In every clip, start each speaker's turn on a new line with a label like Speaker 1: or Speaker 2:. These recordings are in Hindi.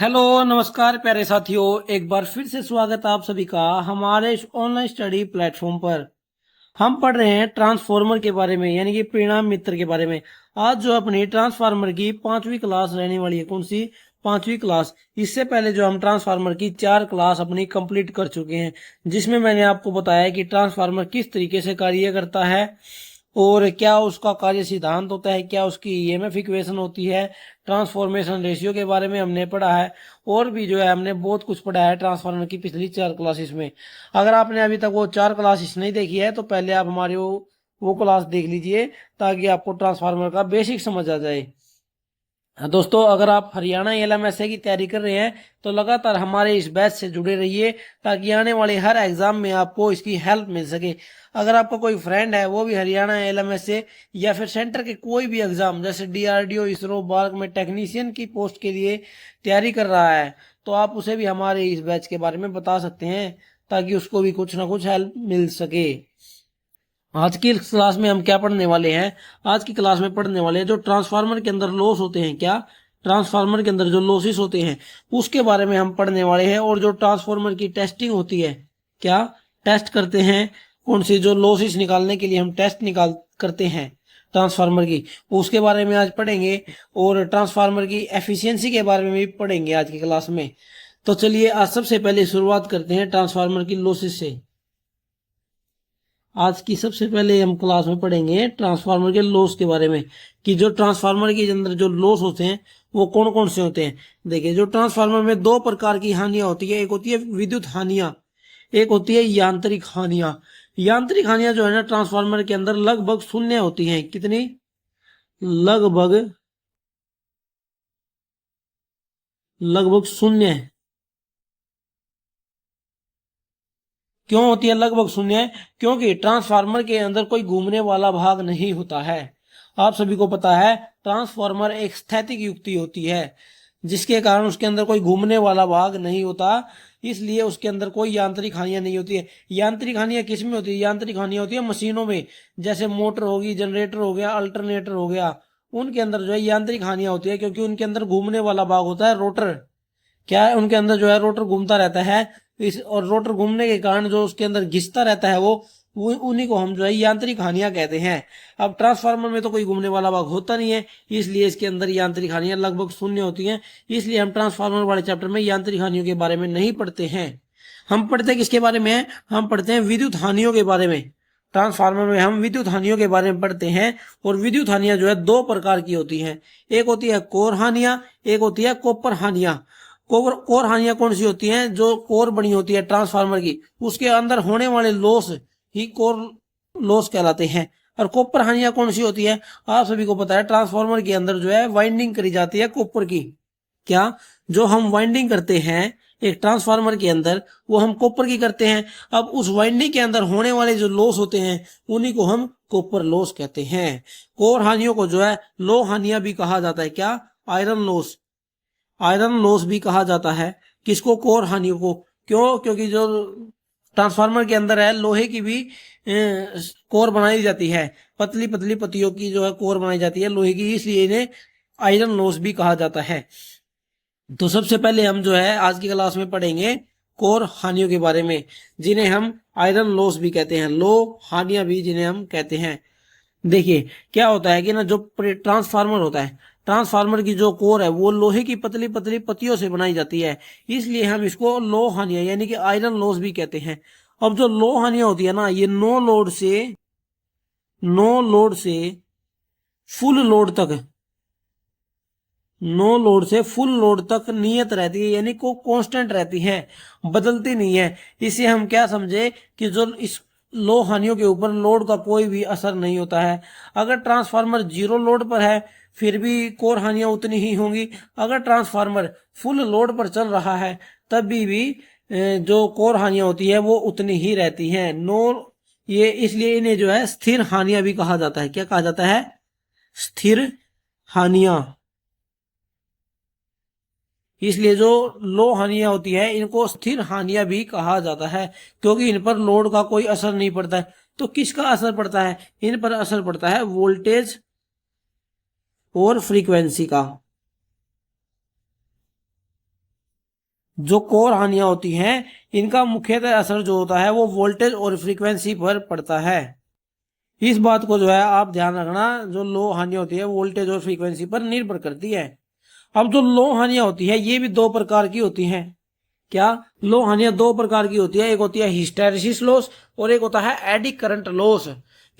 Speaker 1: हेलो नमस्कार प्यारे साथियों, एक बार फिर से स्वागत है आप सभी का हमारे इस ऑनलाइन स्टडी प्लेटफॉर्म पर। हम पढ़ रहे हैं ट्रांसफॉर्मर के बारे में, यानी कि परिणाम मित्र के बारे में। आज जो अपनी ट्रांसफार्मर की 5वीं क्लास रहने वाली है। कौन सी 5वीं क्लास? इससे पहले जो हम ट्रांसफार्मर की 4 क्लास अपनी कंप्लीट कर चुके हैं, जिसमें मैंने आपको बताया कि ट्रांसफार्मर किस तरीके से कार्य करता है और क्या उसका कार्य सिद्धांत होता है, क्या उसकी ईएमएफ इक्वेशन होती है, ट्रांसफॉर्मेशन रेशियो के बारे में हमने पढ़ा है। और भी जो है हमने बहुत कुछ पढ़ा है ट्रांसफार्मर की पिछली 4 क्लासेस में। अगर आपने अभी तक वो 4 क्लासेस नहीं देखी है तो पहले आप हमारी वो क्लास देख लीजिए, ताकि आपको ट्रांसफार्मर का बेसिक समझ आ जाए। हाँ दोस्तों, अगर आप हरियाणा एलएमएसए की तैयारी कर रहे हैं तो लगातार हमारे इस बैच से जुड़े रहिए, ताकि आने वाले हर एग्जाम में आपको इसकी हेल्प मिल सके। अगर आपका कोई फ्रेंड है वो भी हरियाणा एलएमएसए या फिर सेंटर के कोई भी एग्जाम जैसे डीआरडीओ, इसरो, बार्क में टेक्नीशियन की पोस्ट के लिए तैयारी कर रहा है, तो आप उसे भी हमारे इस बैच के बारे में बता सकते हैं, ताकि उसको भी कुछ ना कुछ हेल्प मिल सके। आज की क्लास में हम क्या पढ़ने वाले हैं? आज की क्लास में पढ़ने वाले हैं जो ट्रांसफार्मर के अंदर लॉस होते हैं। क्या? ट्रांसफार्मर के अंदर जो लॉसेस होते हैं उसके बारे में हम पढ़ने वाले हैं। और जो ट्रांसफार्मर की टेस्टिंग होती है, क्या टेस्ट करते हैं, कौन सी जो लॉसेस निकालने के लिए हम टेस्ट निकाल करते हैं ट्रांसफार्मर की, उसके बारे में आज पढ़ेंगे। और ट्रांसफार्मर की एफिशिएंसी के बारे में भी पढ़ेंगे आज की क्लास में। तो चलिए आज सबसे पहले शुरुआत करते हैं ट्रांसफार्मर की लॉसेस से। आज की सबसे पहले हम क्लास में पढ़ेंगे ट्रांसफार्मर के लॉस के बारे में, कि जो ट्रांसफार्मर के अंदर जो लॉस होते हैं वो कौन कौन से होते हैं। देखिए, जो ट्रांसफार्मर में 2 प्रकार की हानियां होती है। एक होती है विद्युत हानियां, एक होती है यांत्रिक हानियां। यांत्रिक हानियां जो है ना ट्रांसफार्मर के अंदर लगभग शून्य होती हैं। कितनी? लगभग लगभग शून्य। क्यों होती है लगभग शून्य? क्योंकि ट्रांसफार्मर के अंदर कोई घूमने वाला भाग नहीं होता है। आप सभी को पता है ट्रांसफार्मर एक स्थैतिक युक्ति होती है, जिसके कारण उसके अंदर कोई घूमने वाला भाग नहीं होता, इसलिए उसके अंदर कोई यांत्रिक हानियां नहीं होती है। यांत्रिक हानियां किस में होती है? यांत्रिक हानियां होती है मशीनों में, जैसे मोटर होगी, जनरेटर हो गया, अल्टरनेटर हो गया। उनके अंदर जो है यांत्रिक हानियां होती है, क्योंकि उनके अंदर घूमने वाला भाग होता है रोटर। क्या है? उनके अंदर जो है रोटर घूमता रहता है। इस और रोटर घूमने के कारण जो उसके अंदर घिसता रहता है वो उन्हीं को हम जो है यांत्रिक हानियां कहते हैं। अब ट्रांसफार्मर में तो कोई घूमने वाला भाग होता नहीं है, इसलिए इसके अंदर यांत्रिक हानियां लगभग शून्य होती हैं। इसलिए हम ट्रांसफार्मर वाले चैप्टर में यांत्रिक हानियों के बारे में नहीं पढ़ते हैं। हम पढ़ते हैं किसके बारे में? हम पढ़ते हैं विद्युत हानियों के बारे में। ट्रांसफार्मर में हम विद्युत हानियों के बारे में पढ़ते हैं। और विद्युत हानियां जो है 2 प्रकार की होती हैं। एक होती है कोर हानियां, एक होती है कॉपर हानियां। कोर हानियां कौन सी होती हैं? जो कोर बनी होती है ट्रांसफार्मर की, उसके अंदर होने वाले लॉस ही कोर लॉस कहलाते हैं। और कॉपर हानियां कौन सी होती है? आप सभी को पता है ट्रांसफार्मर के अंदर जो है वाइंडिंग करी जाती है कॉपर की। क्या? जो हम वाइंडिंग करते हैं एक ट्रांसफार्मर के अंदर, वो हम कॉपर की करते हैं। अब उस वाइंडिंग के अंदर होने वाले जो लॉस होते हैं उन्हीं को हम कॉपर लॉस कहते हैं। कोर हानियों को जो है लो हानियां भी कहा जाता है। क्या? आयरन लॉस, आयरन लॉस भी कहा जाता है। किसको? कोर हानियों को। क्यों? क्योंकि जो ट्रांसफार्मर के अंदर है लोहे की भी कोर बनाई जाती है, पतली पतली पत्तियों की जो है कोर बनाई जाती है लोहे की, इसलिए इन्हें आयरन लॉस भी कहा जाता है। तो सबसे पहले हम जो है आज की क्लास में पढ़ेंगे कोर हानियों के बारे में, जिन्हें हम आयरन लॉस भी कहते हैं, लो हानियां भी जिन्हें हम कहते हैं। देखिए, क्या होता है कि ना जो ट्रांसफार्मर होता है, ट्रांसफार्मर की जो कोर है वो लोहे की पतली पतली पत्तियों से बनाई जाती है, इसलिए हम इसको लो हानियां यानी कि आयरन लॉस भी कहते हैं। अब जो लो हानियां होती है ना, ये नो लोड से फुल लोड तक, नो लोड से फुल लोड तक नियत रहती है, यानी को कांस्टेंट रहती है, बदलती नहीं है। इसे हम क्या समझे कि जो इस लो हानियों के ऊपर लोड का कोई भी असर नहीं होता है। अगर ट्रांसफार्मर 0 लोड पर है फिर भी कोर हानियां उतनी ही होंगी। अगर ट्रांसफार्मर फुल लोड पर चल रहा है तब भी जो कोर हानियां होती है वो उतनी ही रहती हैं। नो ये इसलिए इन्हें जो है स्थिर हानियां भी कहा जाता है। क्या कहा जाता है? स्थिर हानियां। इसलिए जो लो हानियां होती है इनको स्थिर हानियां भी कहा जाता है, क्योंकि इन पर लोड का कोई असर नहीं पड़ता है। तो किसका असर पड़ता है? इन पर असर पड़ता है वोल्टेज और फ्रीक्वेंसी का। जो कोर हानियां होती हैं इनका मुख्यतः असर जो होता है वो वोल्टेज और फ्रीक्वेंसी पर पड़ता है। इस बात को जो है आप ध्यान रखना, जो लो हानियां होती है वोल्टेज और फ्रीक्वेंसी पर निर्भर करती है। अब जो लो हानियां होती है ये भी दो प्रकार की होती हैं। क्या? लो हानियां दो प्रकार की होती है, एक होती है हिस्टैरिसीस लॉस और एक होता है eddy current loss.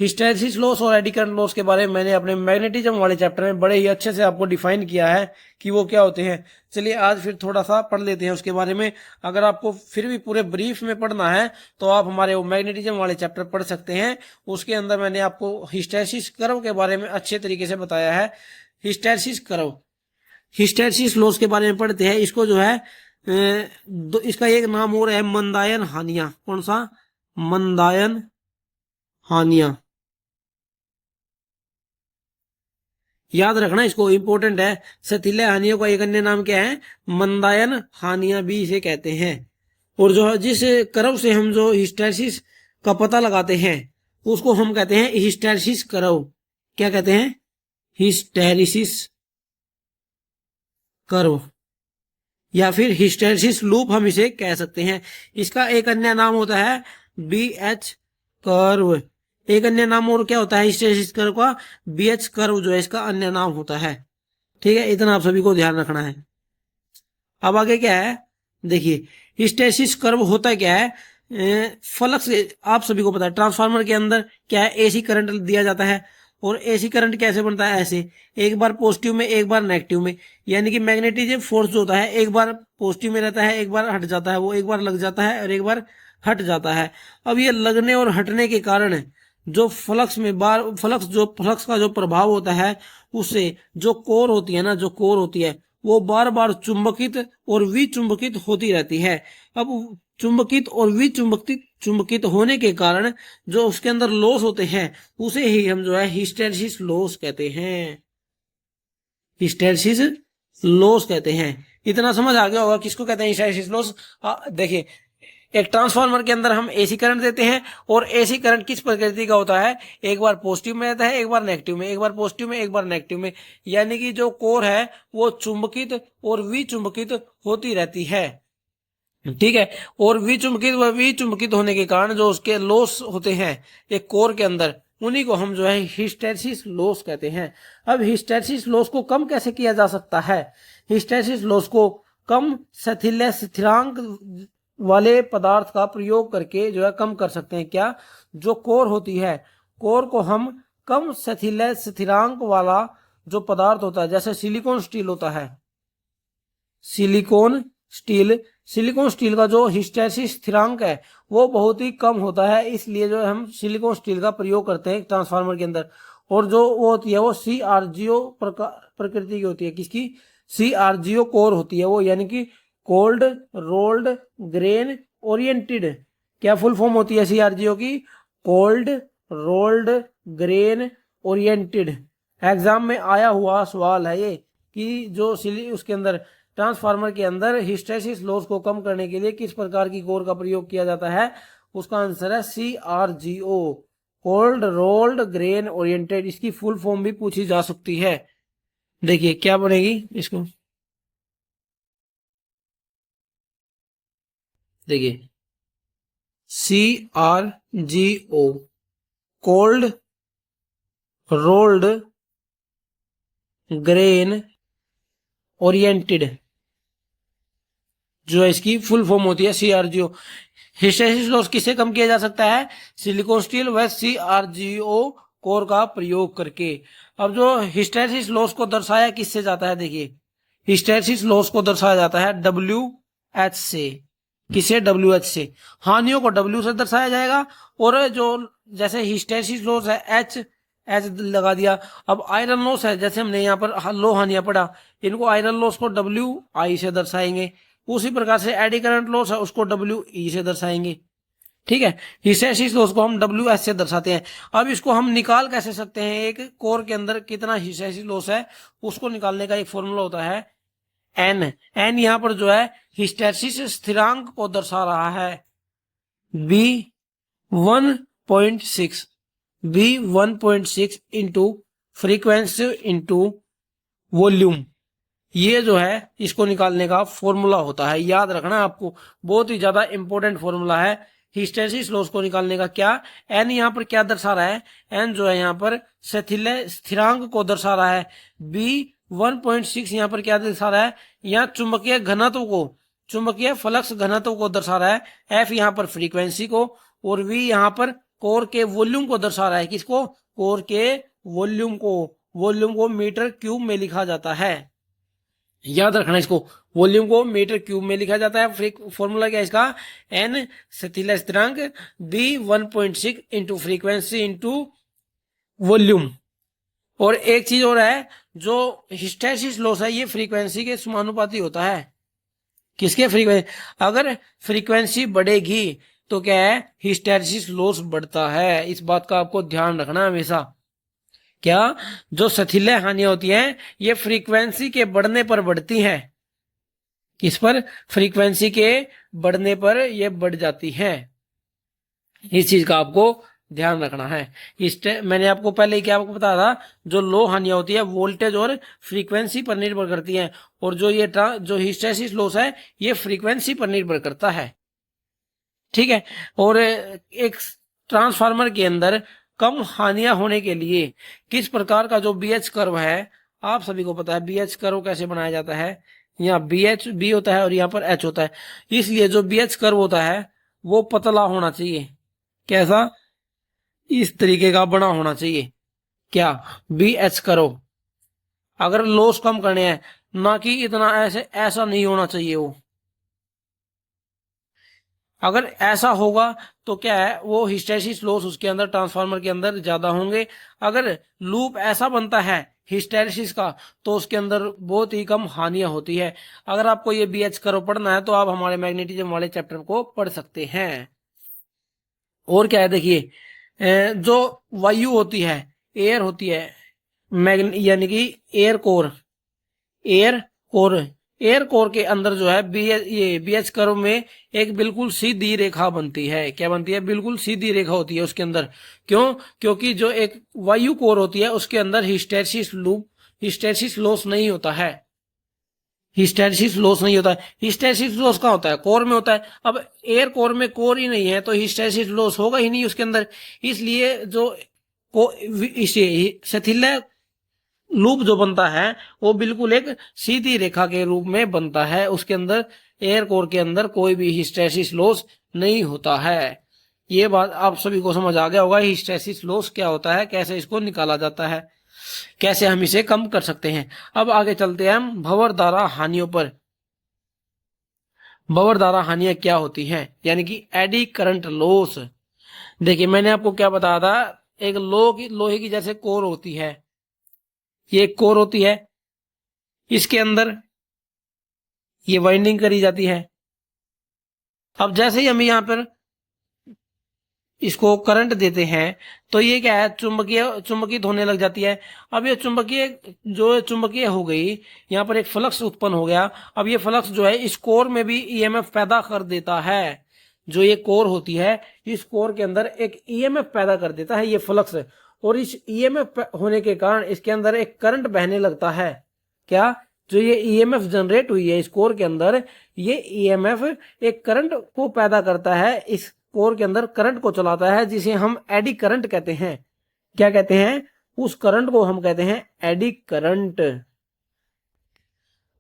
Speaker 1: Hysteresis loss और एडी करंट लॉस के बारे में मैंने अपने मैग्नेटिज्म वाले चैप्टर में बड़े ही अच्छे से आपको डिफाइन किया है कि वो क्या होते हैं। चलिए आज फिर थोड़ा सा पढ़ लेते हैं उसके बारे में। अगर आपको फिर भी पूरे ब्रीफ में पढ़ना है तो आप हमारे वो मैग्नेटिज्म वाले चैप्टर पढ़ सकते हैं। उसके अंदर मैंने आपको हिस्टैरिसीस कर्व के बारे में अच्छे तरीके से बताया है। हिस्टैरिसीस कर्व, हिस्टैरिसीस लॉस के बारे में पढ़ते हैं। इसको जो है इसका एक नाम और है मंदायन हानियां। कौन सा? मंदायन हानियां। याद रखना इसको, इंपॉर्टेंट है। सथिल्य हानियों का एक अन्य नाम क्या है? मंदायन हानियां भी इसे कहते हैं। और जो जिस कर्व से हम जो हिस्टैरिसीस का पता लगाते हैं उसको हम कहते हैं हिस्टैरिसीस कर्व। क्या कहते हैं? हिस्टैरिसीस कर्व या फिर हिस्टैरिसीस लूप हम इसे कह सकते हैं। इसका एक अन्य नाम होता है BH कर्व। एक अन्य नाम और क्या होता है हिस्टैरिसीस कर्व का? BH कर्व जो है इसका अन्य नाम होता है। ठीक है, इतना आप सभी को ध्यान रखना है। अब आगे क्या है देखिए, हिस्टैरिसीस कर्व होता क्या है? फ्लक्स, आप सभी को पता है ट्रांसफार्मर के अंदर क्या है, AC करंट दिया जाता है। और AC करंट कैसे बनता है? ऐसे, एक बार पॉजिटिव में एक बार नेगेटिव में। यानी कि मैग्नेटिज्म फोर्स जो होता है एक बार पॉजिटिव में रहता है एक बार हट जाता है, वो एक बार लग जाता है और एक बार हट जाता है। अब ये लगने और हटने के कारण जो फ्लक्स में फ्लक्स का जो प्रभाव होता है उससे जो कोर होती है ना, जो कोर होती है वो बार बार चुंबकित और विचुंबकित होती रहती है। अब चुंबकित और विचुंबकित होने के कारण जो उसके अंदर लॉस होते हैं उसे ही हम जो है हिस्टैरिसीस लॉस कहते हैं। हिस्टैरिसीस लॉस कहते हैं। इतना समझ आ गया होगा किसको कहते हैं हिस्टैरिसीस लॉस। देखिए, एक ट्रांसफार्मर के अंदर हम AC करंट देते हैं और AC करंट किस प्रकृति का होता है? एक बार पॉजिटिव में रहता है एक बार नेगेटिव में, एक बार पॉजिटिव में एक बार नेगेटिव में। यानी कि जो कोर है वो चुंबकित और विचुंबकित होती रहती है। ठीक है, और विचुंबकित होने के कारण जो उसके लॉस होते हैं एक कोर के अंदर, उन्हीं को हम जो है हिस्टैरिसीस लॉस कहते हैं। अब हिस्टैरिसीस लॉस को कम कैसे किया जा सकता है? हिस्टैरिसीस लॉस को कम सथिल्य स्थिरांक वाले पदार्थ का प्रयोग करके जो है कम कर सकते हैं। क्या? जो कोर होती है, कोर को हम कम सथिल्य स्थिरांक वाला जो पदार्थ होता है, जैसे सिलिकॉन स्टील होता है, सिलिकॉन स्टील का जो हिस्टैरिसीस स्थिरांक है वो बहुत ही कम होता है, इसलिए जो हम सिलिकॉन स्टील का प्रयोग करते हैं ट्रांसफार्मर के अंदर। और जो वो होती है वो CRGO प्रकृति की होती है। किसकी? CRGO कोर होती है वो, यानी कि कोल्ड रोल्ड ग्रेन ओरिएंटेड। क्या फुल फॉर्म होती है CRGO की? Cold rolled grain oriented. Exam में आया हुआ सवाल है ये कि जो उसके अंदर ट्रांसफार्मर के अंदर हिस्टैरिसीस लॉस को कम करने के लिए किस प्रकार की कोर का प्रयोग किया जाता है? उसका आंसर है CRGO, cold rolled grain oriented. इसकी फुल फॉर्म भी पूछी जा सकती है। देखिए क्या बनेगी इसको, देखिए CRGO, cold rolled grain oriented, जो इसकी फुल फॉर्म होती है CRGO। हिस्टैरिसीस लॉस किसे कम किया जा सकता है? सिलिकॉन स्टील व CRGO कोर का प्रयोग करके। अब जो हिस्टैरिसीस लॉस को दर्शाया किससे जाता है? देखिए, हिस्टैरिसीस लॉस को दर्शाया जाता है WH से। किसे? WH से। हानियों को W से दर्शाया जाएगा। और जो जैसे हिस्टैरिसीस लॉस है H लगा दिया। अब आयरन लॉस है, जैसे हमने यहाँ पर लो हानियां पढ़ा, इनको आयरन लॉस को WI से दर्शाएंगे। उसी प्रकार से एडी करंट लॉस है उसको WE से दर्शाएंगे। ठीक है, हिस्टैरिसीस लॉस को हम WH से दर्शाते हैं। अब इसको हम निकाल कैसे सकते हैं? एक कोर के अंदर कितना हिस्टैरिसीस लॉस है उसको निकालने का एक फॉर्मूला होता है N यहाँ पर जो है हिस्टैरिसीस स्थिरांक को दर्शा रहा है। B 1.6 into frequency into volume. ये जो है इसको निकालने का फॉर्मूला होता है, याद रखना आपको, बहुत ही ज्यादा इंपॉर्टेंट फॉर्मूला है हिस्टैरिसीस लॉस को निकालने का। क्या एन यहाँ पर क्या दर्शा रहा है, एन जो है यहाँ पर शिथिल्य स्थिरांक को दर्शा रहा है। बी 1.6 यहाँ पर क्या दर्शा रहा है, यहाँ चुंबकीय घनत्व को, चुंबकीय फ्लक्स घनत्व को दर्शा रहा है। एफ यहाँ पर फ्रीक्वेंसी को, और वी यहाँ पर कोर के वॉल्यूम को दर्शा रहा है। किसको, कोर के वॉल्यूम को, वॉल्यूम को मीटर क्यूब में लिखा जाता है, याद रखना इसको, वॉल्यूम को मीटर क्यूब में लिखा जाता है। फॉर्मूला क्या है इसका, एन शिथिल्य स्थिरांक, B 1.6 into frequency into volume. और एक चीज और है, जो हिस्टैरिसीस लॉस है ये फ्रीक्वेंसी के समानुपाती होता है। किसके, फ्रीक्वेंसी, अगर फ्रीक्वेंसी बढ़ेगी तो क्या है, हिस्टैरिसीस लॉस बढ़ता है। इस बात का आपको ध्यान रखना हमेशा। क्या, जो शिथिल्य हानियां होती हैं ये फ्रीक्वेंसी के बढ़ने पर बढ़ती हैं। किस पर, फ्रीक्वेंसी के बढ़ने पर ये बढ़ जाती हैं। इस चीज का आपको ध्यान रखना है। मैंने आपको पहले ही क्या आपको बताया था, जो लो हानियां होती है वोल्टेज और फ्रीक्वेंसी पर निर्भर करती हैं, और जो ये जो हिस्टैरिसीस लॉस है ये फ्रीक्वेंसी पर निर्भर करता है। ठीक है, और एक ट्रांसफार्मर के अंदर कम हानियां होने के लिए किस प्रकार का जो बीएच कर्व है, आप सभी को पता है बीएच कर्व कैसे बनाया जाता है। यहाँ बीएच बी होता है और यहाँ पर एच होता है, इसलिए जो बीएच कर्व होता है वो पतला होना चाहिए। कैसा, इस तरीके का बना होना चाहिए। क्या, बीएच कर्व, अगर लॉस कम करने हैं, ना कि इतना ऐसे, ऐसा नहीं होना चाहिए वो। अगर ऐसा होगा तो क्या है, वो हिस्टैरिसीस लॉस उसके अंदर ट्रांसफार्मर के अंदर ज्यादा होंगे। अगर लूप ऐसा बनता है हिस्टैरिसीस का तो उसके अंदर बहुत ही कम हानियां होती है। अगर आपको ये बीएच कर्व पढ़ना है तो आप हमारे मैग्नेटिज्म वाले चैप्टर को पढ़ सकते हैं। और क्या है, देखिए जो वायु होती है, एयर होती है, यानी कि air core, air core, air core के अंदर जो है ये बीएच कर्व में एक बिल्कुल सीधी रेखा बनती है। क्या बनती है, बिल्कुल सीधी रेखा होती है उसके अंदर। क्यों, क्योंकि जो एक वायु कोर होती है उसके अंदर हिस्टैरिसीस लॉस नहीं होता है। हिस्टैरिसीस लॉस नहीं होता है। हिस्टैरिसीस लॉस कहाँ होता है, कोर में होता है। अब एयर कोर में कोर ही नहीं है तो हिस्टैरिसीस लॉस होगा ही नहीं उसके अंदर। इसलिए जो शिथिल्य लूप जो बनता है वो बिल्कुल एक सीधी रेखा के रूप में बनता है। उसके अंदर, एयर कोर के अंदर कोई भी हिस्टैरिसीस लॉस नहीं होता है। ये बात आप सभी को समझ आ गया होगा, हिस्टैरिसीस लॉस क्या होता है, कैसे इसको निकाला जाता है, कैसे हम इसे कम कर सकते हैं। अब आगे चलते हैं हम भंवर द्वारा हानियों पर। भंवर द्वारा हानियां क्या होती हैं, यानी कि एडी करंट लॉस। देखिए मैंने आपको क्या बताया था, एक लोहे की जैसे कोर होती है, ये एक कोर होती है, इसके अंदर ये वाइंडिंग करी जाती है। अब जैसे ही हम यहाँ पर इसको करंट देते हैं तो ये क्या है, चुंबकित होने लग जाती है। अब ये चुंबकीय हो गई, यहाँ पर एक फ्लक्स उत्पन्न हो गया। अब ये फ्लक्स जो है इस कोर में भी ईएमएफ पैदा कर देता है। जो ये कोर होती है इस कोर के अंदर एक ईएमएफ पैदा कर देता है ये फ्लक्स, और इस ईएमएफ होने के कारण इसके अंदर एक करंट बहने लगता है। क्या, जो ये ईएमएफ जनरेट हुई है इस कोर के अंदर, ये ईएमएफ एक करंट को पैदा करता है, इस कोर के अंदर करंट को चलाता है, जिसे हम एडी करंट कहते हैं। क्या कहते हैं, उस करंट को हम कहते हैं एडी करंट।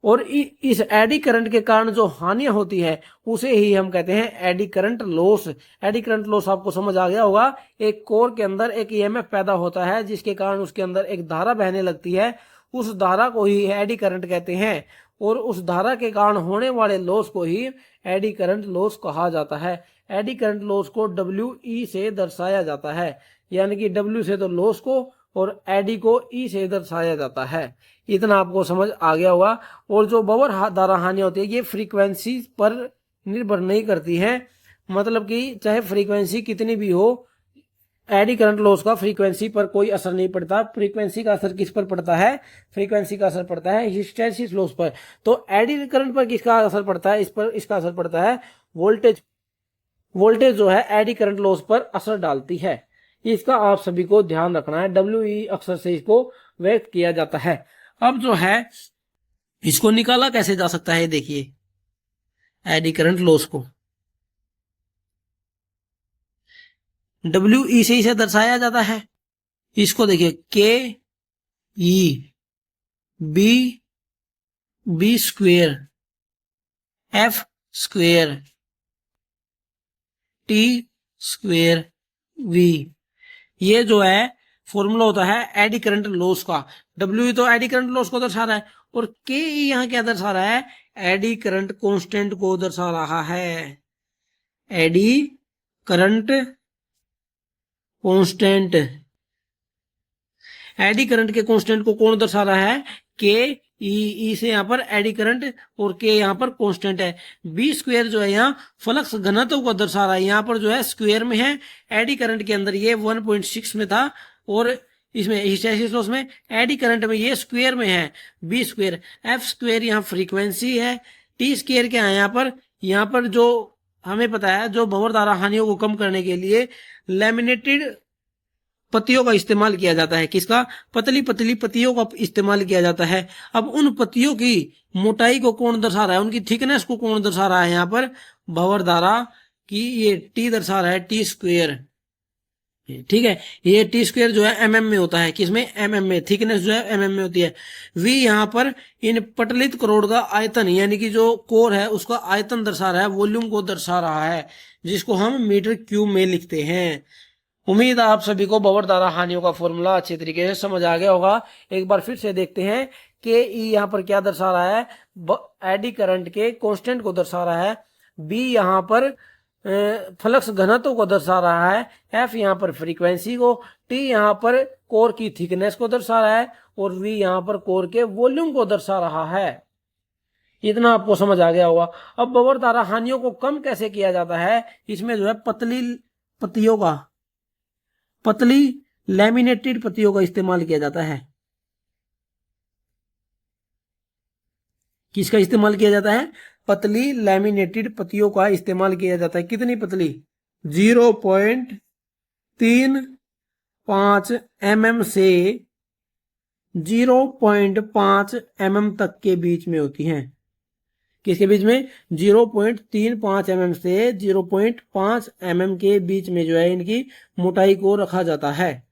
Speaker 1: और इस एडी करंट के कारण जो हानियां होती है उसे ही हम कहते हैं AD current loss. AD current loss आपको समझ आ गया होगा, एक कोर के अंदर एक ईएमएफ पैदा होता है जिसके कारण उसके अंदर एक धारा बहने लगती है, उस धारा को ही एडी करंट कहते हैं, और उस धारा के कारण होने वाले लॉस को ही एडी करंट लॉस कहा जाता है। एडी करंट लॉस को डब्ल्यू से दर्शाया जाता है, यानी कि डब्ल्यू से तो लॉस को और एडी को ई से दर्शाया जाता है। इतना आपको समझ आ गया होगा। और जो भंवर द्वारा हानि होती है ये फ्रीक्वेंसी पर निर्भर नहीं करती है, मतलब कि चाहे फ्रीक्वेंसी कितनी भी हो, एडी करंट लॉस का फ्रीक्वेंसी पर कोई असर नहीं पड़ता। फ्रीक्वेंसी का असर किस पर पड़ता है, फ्रीक्वेंसी का असर पड़ता है हिस्टैरिसीस लॉस पर। तो एडी करंट पर किसका असर पड़ता है, इसका असर पड़ता है वोल्टेज जो है एडी करंट लॉस पर असर डालती है। इसका आप सभी को ध्यान रखना है, डब्ल्यू अक्षर से इसको व्यक्त किया जाता है। अब जो है इसको निकाला कैसे जा सकता है, देखिए एडी करंट लॉस को डब्ल्यू ई से इसे दर्शाया जाता है। इसको देखिए K E B B square F square T square V, ये जो है फॉर्मूला होता है एडी करंट लॉस का। डब्ल्यू तो एडी करंट लॉस को दर्शा रहा है और के यहां क्या दर्शा रहा है, एडी करंट कांस्टेंट को दर्शा रहा है। Eddy current constant, eddy current के कांस्टेंट को कौन दर्शा रहा है, के ई से यहाँ पर एडी करंट और के यहाँ पर कांस्टेंट है। बी स्क्वायर जो है यहाँ फ्लक्स घनत्व को दर्शा रहा है, यहाँ पर जो है स्क्वायर में है, एडी करंट के अंदर ये 1.6 में था और इसमें हिस्टैरिसीस लॉस में एडी करंट में ये स्क्वायर में है बी स्क्वायर। एफ स्क्वायर यहाँ फ्रीक्वेंसी है, टी स्क्वायर क्या है यहाँ पर जो हमें पता है, जो भंवर धारा हानियों को कम करने के लिए लैमिनेटेड पत्तियों का इस्तेमाल किया जाता है। किसका, पतली पतली पत्तियों का इस्तेमाल किया जाता है। अब उन पत्तियों की मोटाई को कौन दर्शा रहा है, उनकी थिकनेस को कौन दर्शा रहा है, यहाँ पर भंवर धारा की ये टी दर्शा रहा है, टी स्क्वायर। ठीक है, ये टी स्क्वायर जो है एमएम में होता है, किसमें, एमएम में, थिकनेस जो है एमएम में होती है। वी यहाँ पर इन पटलित करोड़ का आयतन यानी कि जो कोर है उसका आयतन दर्शा रहा है, वॉल्यूम को दर्शा रहा है, जिसको हम मीटर क्यूब में लिखते हैं। उम्मीद है आप सभी को भंवर धारा हानियों का फॉर्मूला अच्छे तरीके से समझ आ गया होगा। एक बार फिर से देखते हैं के ई यहाँ पर क्या दर्शा रहा है, एडी करंट के कांस्टेंट को दर्शा रहा है। बी यहाँ पर फ्लक्स घनत्व को दर्शा रहा है। एफ यहाँ पर फ्रीक्वेंसी को, टी यहाँ पर कोर की थिकनेस को दर्शा रहा है और वी यहाँ पर कोर के वॉल्यूम को दर्शा रहा है। इतना आपको समझ आ गया होगा। अब भंवर धारा हानियों को कम कैसे किया जाता है, इसमें जो है पतली पत्तियों का, पतली लैमिनेटेड पत्तियों का इस्तेमाल किया जाता है। किसका इस्तेमाल किया जाता है, पतली लैमिनेटेड पत्तियों का इस्तेमाल किया जाता है। कितनी पतली, 0.35 mm से 0.5 mm तक के बीच में होती हैं। किसके बीच में, 0.35 mm से 0.5 mm के बीच में जो है इनकी मोटाई को रखा जाता है।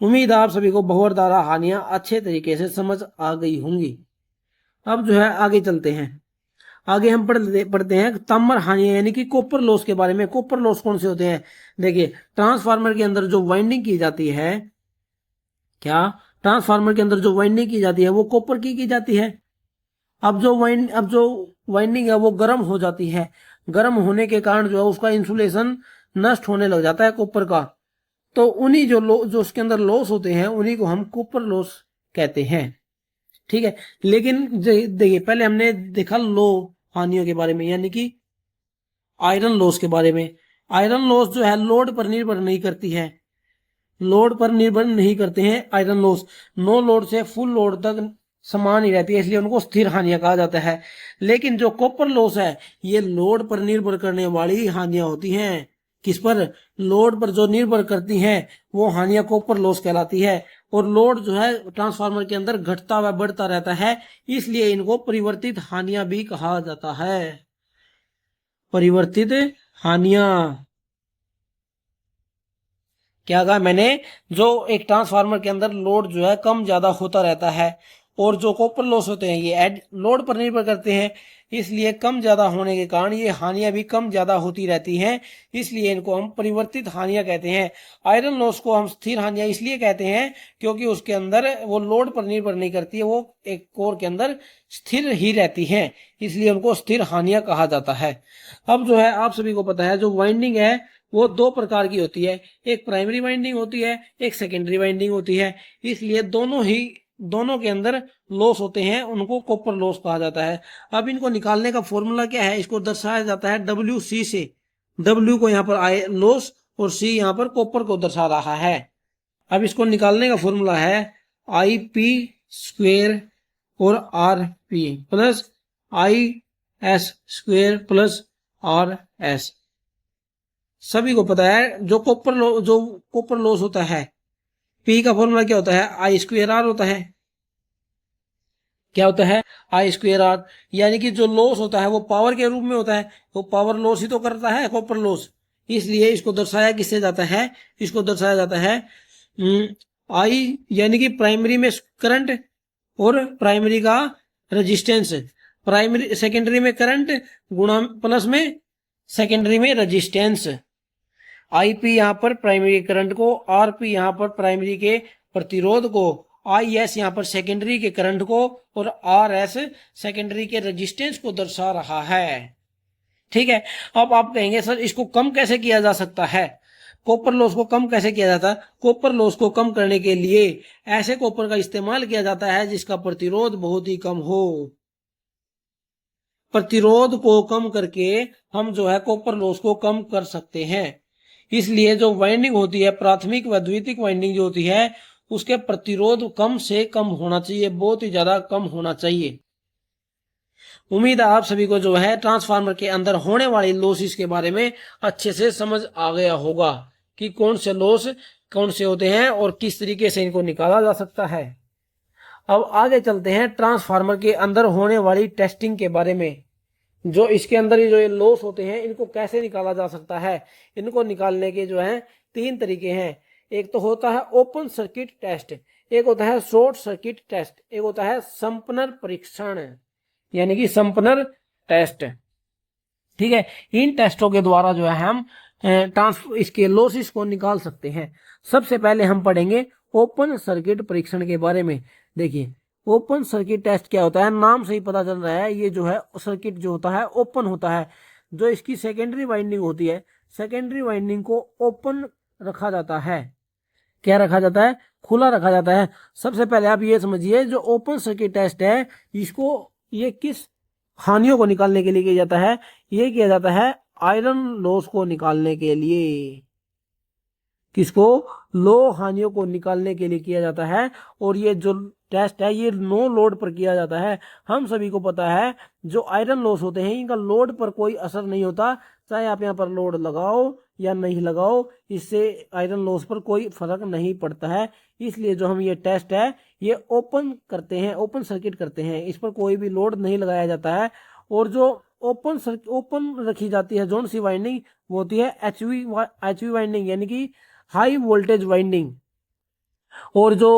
Speaker 1: उम्मीद आप सभी को भंवर धारा हानियां अच्छे तरीके से समझ आ गई होंगी। अब जो है आगे चलते हैं, आगे हम पढ़ते हैं ताम्र हानियां यानी कि कॉपर लॉस के बारे में। कॉपर लॉस कौन से होते हैं, देखिए ट्रांसफार्मर के अंदर जो वाइंडिंग की जाती है, क्या, ट्रांसफार्मर के अंदर जो वाइंडिंग की जाती है वो कॉपर की जाती है। अब जो वाइंडिंग है वो गर्म हो जाती है, गर्म होने के कारण जो है उसका इंसुलेशन नष्ट होने लग जाता है कॉपर का, तो उन्हीं जो उसके अंदर लॉस होते हैं उन्हीं को हम कॉपर लॉस कहते हैं। ठीक है, लेकिन देखिए पहले हमने देखा लो हानियों के बारे में यानी कि आयरन लॉस के बारे में। आयरन लॉस जो है लोड पर निर्भर नहीं करती है, लोड पर निर्भर नहीं करते हैं आयरन लॉस, नो लोड से फुल लोड तक समान ही रहती है, इसलिए उनको स्थिर हानियां कहा जाता है। लेकिन जो कॉपर लॉस है ये लोड पर निर्भर करने वाली हानियां होती हैं। किस पर, लोड पर जो निर्भर करती हैं वो हानियां कॉपर लॉस कहलाती है। और लोड जो है ट्रांसफार्मर के अंदर घटता व बढ़ता रहता है, इसलिए इनको परिवर्तित हानियां भी कहा जाता है। परिवर्तित हानियां, क्या कहा मैंने, जो एक ट्रांसफार्मर के अंदर लोड जो है कम ज्यादा होता रहता है और जो कॉपर लॉस होते हैं ये लोड पर निर्भर करते हैं, इसलिए कम ज्यादा होने के कारण ये हानियां भी कम ज्यादा होती रहती हैं, इसलिए इनको हम परिवर्तित हानियां कहते हैं। आयरन लॉस को हम स्थिर हानियां इसलिए कहते हैं क्योंकि उसके अंदर वो लोड पर निर्भर नहीं करती है, वो एक कोर के अंदर स्थिर ही रहती है, इसलिए उनको स्थिर हानियां कहा जाता है। अब जो है आप सभी को पता है जो वाइंडिंग है वो दो प्रकार की होती है, एक प्राइमरी वाइंडिंग होती है, एक सेकेंडरी वाइंडिंग होती है, इसलिए दोनों के अंदर लॉस होते हैं, उनको कॉपर लॉस कहा जाता है। अब इनको निकालने का फॉर्मूला क्या है, इसको दर्शाया जाता है डब्ल्यू सी से। डब्ल्यू को यहाँ पर आई लॉस और सी यहाँ पर कॉपर को दर्शा रहा है। अब इसको निकालने का फॉर्मूला है आई पी स्क्वेयर और R P plus I S square plus R S. सभी को पता है जो कॉपर लॉस होता है, पी का फॉर्मूला क्या होता है, आई स्क्वेयर आर होता है। क्या होता है, आई स्क्वेयर आर। यानी कि जो लॉस होता है वो पावर के रूप में होता है, वो पावर लॉस ही तो करता है कॉपर लॉस। इसलिए इसको दर्शाया किससे जाता है, इसको दर्शाया जाता है आई यानी कि प्राइमरी में करंट और प्राइमरी का रेजिस्टेंस, प्राइमरी सेकेंडरी में करंट गुणा प्लस में सेकेंडरी में रेजिस्टेंस। आईपी यहाँ पर प्राइमरी करंट को, आरपी यहाँ पर प्राइमरी के प्रतिरोध को, आई एस यहाँ पर सेकेंडरी के करंट को और आर एस सेकेंडरी के रेजिस्टेंस को दर्शा रहा है। ठीक है। अब आप कहेंगे सर इसको कम कैसे किया जा सकता है, कॉपर लॉस को कम कैसे किया जाता है। कॉपर लॉस को कम करने के लिए ऐसे कॉपर का इस्तेमाल किया जाता है जिसका प्रतिरोध बहुत ही कम हो। प्रतिरोध को कम करके हम जो है कॉपर लॉस को कम कर सकते हैं। इसलिए जो वाइंडिंग होती है, प्राथमिक व द्वितीयक वाइंडिंग जो होती है, उसके प्रतिरोध कम से कम होना चाहिए, बहुत ही ज्यादा कम होना चाहिए। उम्मीद है आप सभी को जो है ट्रांसफार्मर के अंदर होने वाली लॉसेस के बारे में अच्छे से समझ आ गया होगा कि कौन से लॉस कौन से होते हैं और किस तरीके से इनको निकाला जा सकता है। अब आगे चलते हैं ट्रांसफार्मर के अंदर होने वाली टेस्टिंग के बारे में। जो इसके अंदर जो ये लॉस होते हैं इनको कैसे निकाला जा सकता है। इनको निकालने के जो है 3 तरीके हैं। एक तो होता है ओपन सर्किट टेस्ट, एक होता है शॉर्ट सर्किट टेस्ट, एक होता है संपनर परीक्षण यानी कि संपनर टेस्ट। ठीक है। इन टेस्टों के द्वारा जो है हम इसके लॉसेस को निकाल सकते हैं। सबसे पहले हम पढ़ेंगे ओपन सर्किट परीक्षण के बारे में। देखिए ओपन सर्किट टेस्ट क्या होता है, नाम से ही पता चल रहा है, ये जो है सर्किट जो होता है ओपन होता है। जो इसकी सेकेंडरी वाइंडिंग होती है, सेकेंडरी वाइंडिंग को ओपन रखा जाता है। क्या रखा जाता है, खुला रखा जाता है। सबसे पहले आप ये समझिए जो ओपन सर्किट टेस्ट है इसको ये किस हानियों को निकालने के लिए किया जाता है, ये किया जाता है आयरन लॉस को निकालने के लिए। किसको, लो हानियों को निकालने के लिए किया जाता है। और ये जो टेस्ट है ये नो लोड पर किया जाता है। हम सभी को पता है जो आयरन लॉस होते हैं इनका लोड पर कोई असर नहीं होता, चाहे आप यहाँ पर लोड लगाओ या नहीं लगाओ, इससे आयरन लॉस पर कोई फर्क नहीं पड़ता है। इसलिए जो हम ये टेस्ट है ये ओपन करते हैं, ओपन सर्किट करते हैं, इस पर कोई भी लोड नहीं लगाया जाता है। और जो ओपन रखी जाती है जोन सी वाइंडिंग वो होती है एचवी वाइंडिंग यानी कि हाई वोल्टेज वाइंडिंग। और जो